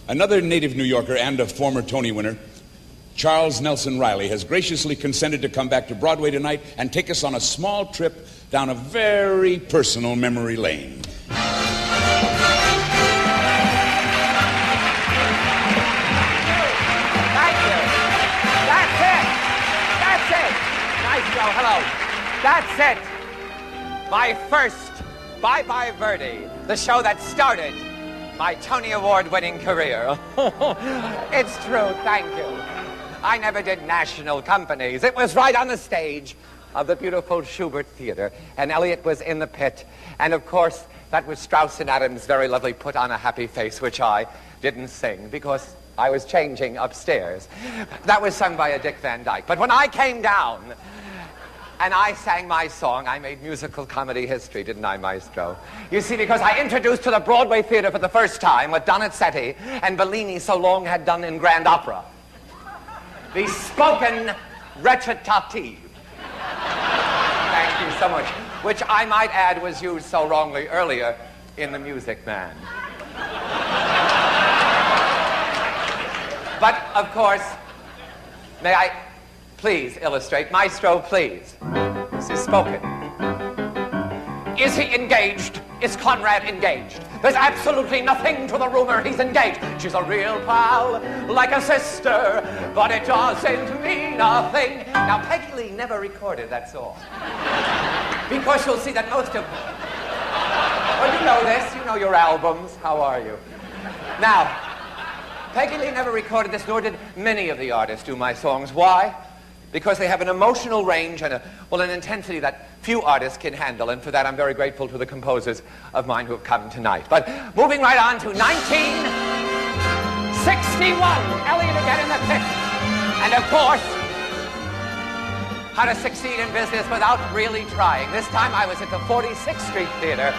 Another native New Yorker and a former Tony winner, Charles Nelson Reilly, has graciously consented to come back to Broadway tonight and take us on a small trip down a very personal memory lane. Hello. That's it. My first Bye-Bye Verdi, the show that started my Tony Award-winning career. It's true, thank you. I never did national companies. It was right on the stage of the beautiful Schubert Theater, and Elliot was in the pit. And of course, that was Strauss and Adams' very lovely Put on a Happy Face, which I didn't sing because I was changing upstairs. That was sung by a Dick Van Dyke. But when I came down and I sang my song, I made musical comedy history, didn't I, Maestro? You see, because I introduced to the Broadway theater for the first time what Donizetti and Bellini so long had done in grand opera. The spoken recitative. Thank you so much. Which I might add was used so wrongly earlier in The Music Man. But, of course, may I please illustrate? Maestro, please. This is spoken. Is he engaged? Is Conrad engaged? There's absolutely nothing to the rumor he's engaged. She's a real pal, like a sister, but it doesn't mean nothing. Now, Peggy Lee never recorded that song. Because you'll see that most of... Well, you know this. You know your albums. How are you? Now, Peggy Lee never recorded this, nor did many of the artists do my songs. Why? Because they have an emotional range and an intensity that few artists can handle, and for that I'm very grateful to the composers of mine who have come tonight. But moving right on to 1961, Elliot again in the pit. And of course, how to succeed in business without really trying. This time I was at the 46th Street Theater,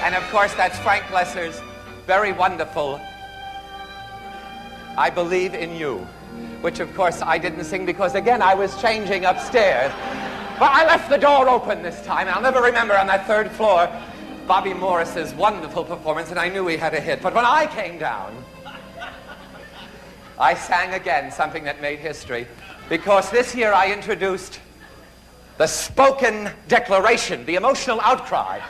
and of course that's Frank Lesser's very wonderful I Believe in You, which of course I didn't sing because, again, I was changing upstairs. But I left the door open this time, and I'll never remember on that third floor Bobby Morris's wonderful performance, and I knew he had a hit. But when I came down, I sang again something that made history, because this year I introduced the spoken declaration, the emotional outcry.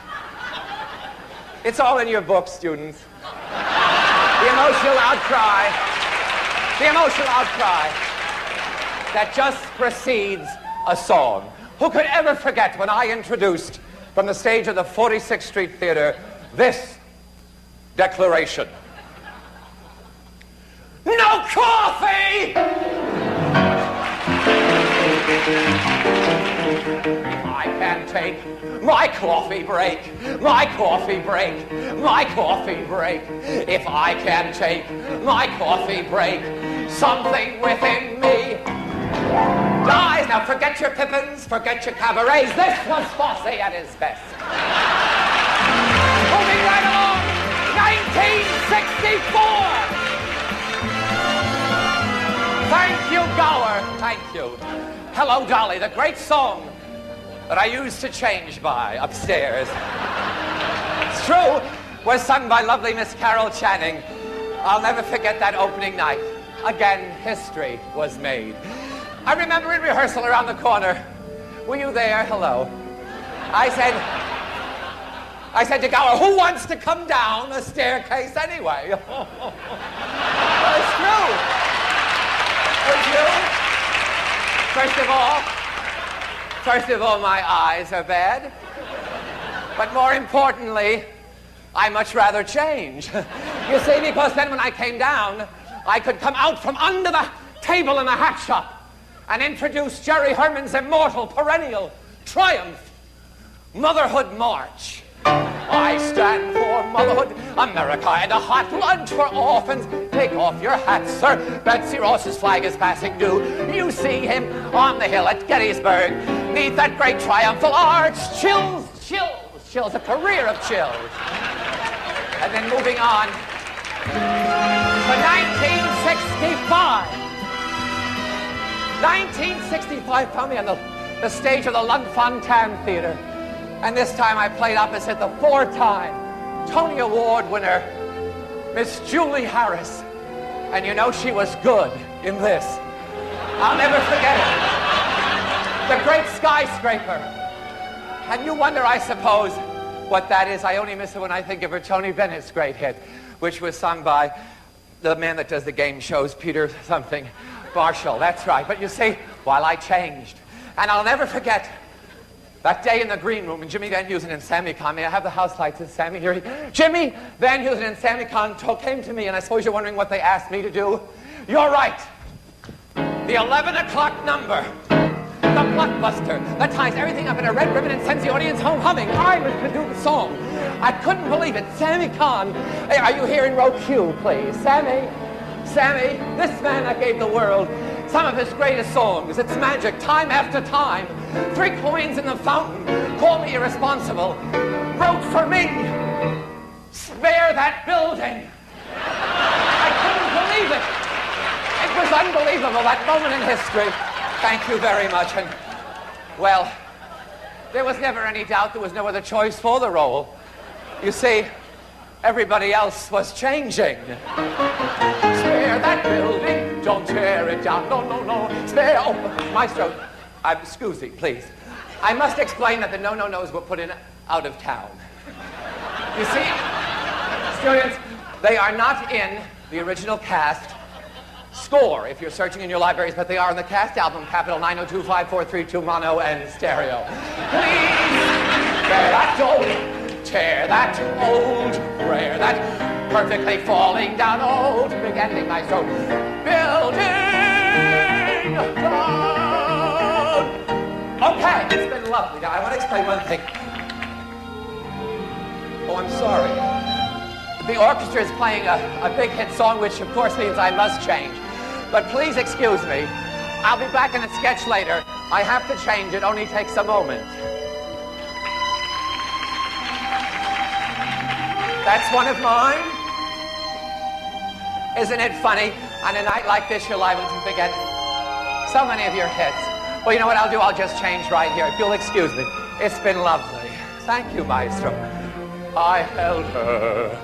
It's all in your book, students. The emotional outcry. The emotional outcry that just precedes a song. Who could ever forget when I introduced from the stage of the 46th Street Theater this declaration? No coffee! I can take my coffee break, my coffee break, my coffee break. If I can take my coffee break, something within me dies. Now forget your Pippins, forget your cabarets. This was Fosse at his best. Moving right along, 1964. Thank you, Gower. Thank you. Hello, Dolly, the great song that I used to change by upstairs. It's true, was sung by lovely Miss Carol Channing. I'll never forget that opening night. Again, history was made. I remember in rehearsal around the corner, were you there? Hello. I said to Gower, who wants to come down a staircase anyway? Well, it's true. Would you? First of all, my eyes are bad. But more importantly, I much rather change. You see, because then when I came down, I could come out from under the table in the hat shop and introduce Jerry Herman's immortal, perennial triumph, Motherhood March. I stand for motherhood, America, and a hot lunch for orphans. Take off your hat, sir. Betsy Ross's flag is passing due. You see him on the hill at Gettysburg, neath that great triumphal arch. Chills, chills, chills, a career of chills. And then moving on to 1965. 1965 found me on the stage of the Lunt-Fontanne Theater. And this time I played opposite the four-time Tony Award winner, Miss Julie Harris. And you know she was good in this. I'll never forget it. The Great Skyscraper. And you wonder, I suppose, what that is. I only miss it when I think of her Tony Bennett's great hit, which was sung by the man that does the game shows, Peter something Marshall. That's right. But you see, while I changed. And I'll never forget that day in the green room, and Jimmy Van Heusen and Sammy Kahn, may I have the house lights? Is Sammy here? Jimmy Van Heusen and Sammy Kahn came to me, and I suppose you're wondering what they asked me to do. You're right. The 11 o'clock number. The blockbuster that ties everything up in a red ribbon and sends the audience home humming. I was to do the song. I couldn't believe it. Sammy Kahn. Hey, are you here in row Q, please? Sammy, this man that gave the world some of his greatest songs. It's magic, time after time. 3 coins in the fountain. Call me irresponsible. Wrote for me. Spare that building. I couldn't believe it. It was unbelievable, that moment in history. Thank you very much. And, well, there was never any doubt there was no other choice for the role. You see, everybody else was changing. Spare that building, don't tear it down. No, no, no. Spare, oh, Maestro, excuse me, please. I must explain that the no-no-nos were put in out of town. You see, students, they are not in the original cast score, if you're searching in your libraries, but they are in the cast album, capital 9025432 mono and stereo. Please, spare that old, tear that old, rare that perfectly falling down old, big ending, Maestro, building down. Okay, it's been lovely. Now, I want to explain one thing. Oh, I'm sorry. The orchestra is playing a big hit song, which of course means I must change. But please excuse me. I'll be back in a sketch later. I have to change. It only takes a moment. That's one of mine. Isn't it funny? On a night like this, you're liable to forget so many of your hits. Well, you know what I'll do? I'll just change right here. If you'll excuse me. It's been lovely. Thank you, Maestro. I held her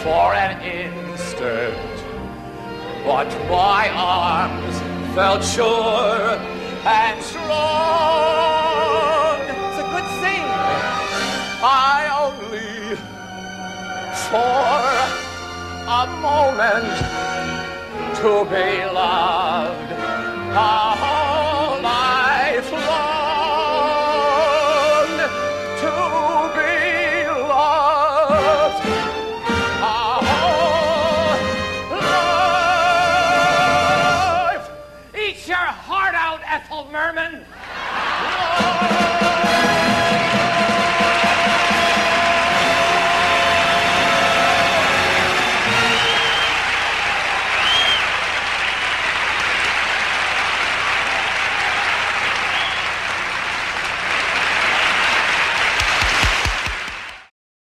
for an instant, but my arms felt sure and strong. It's a good scene. I only, for a moment, to be loved a whole life long, to be loved a whole life. Eat your heart out, Ethel Merman.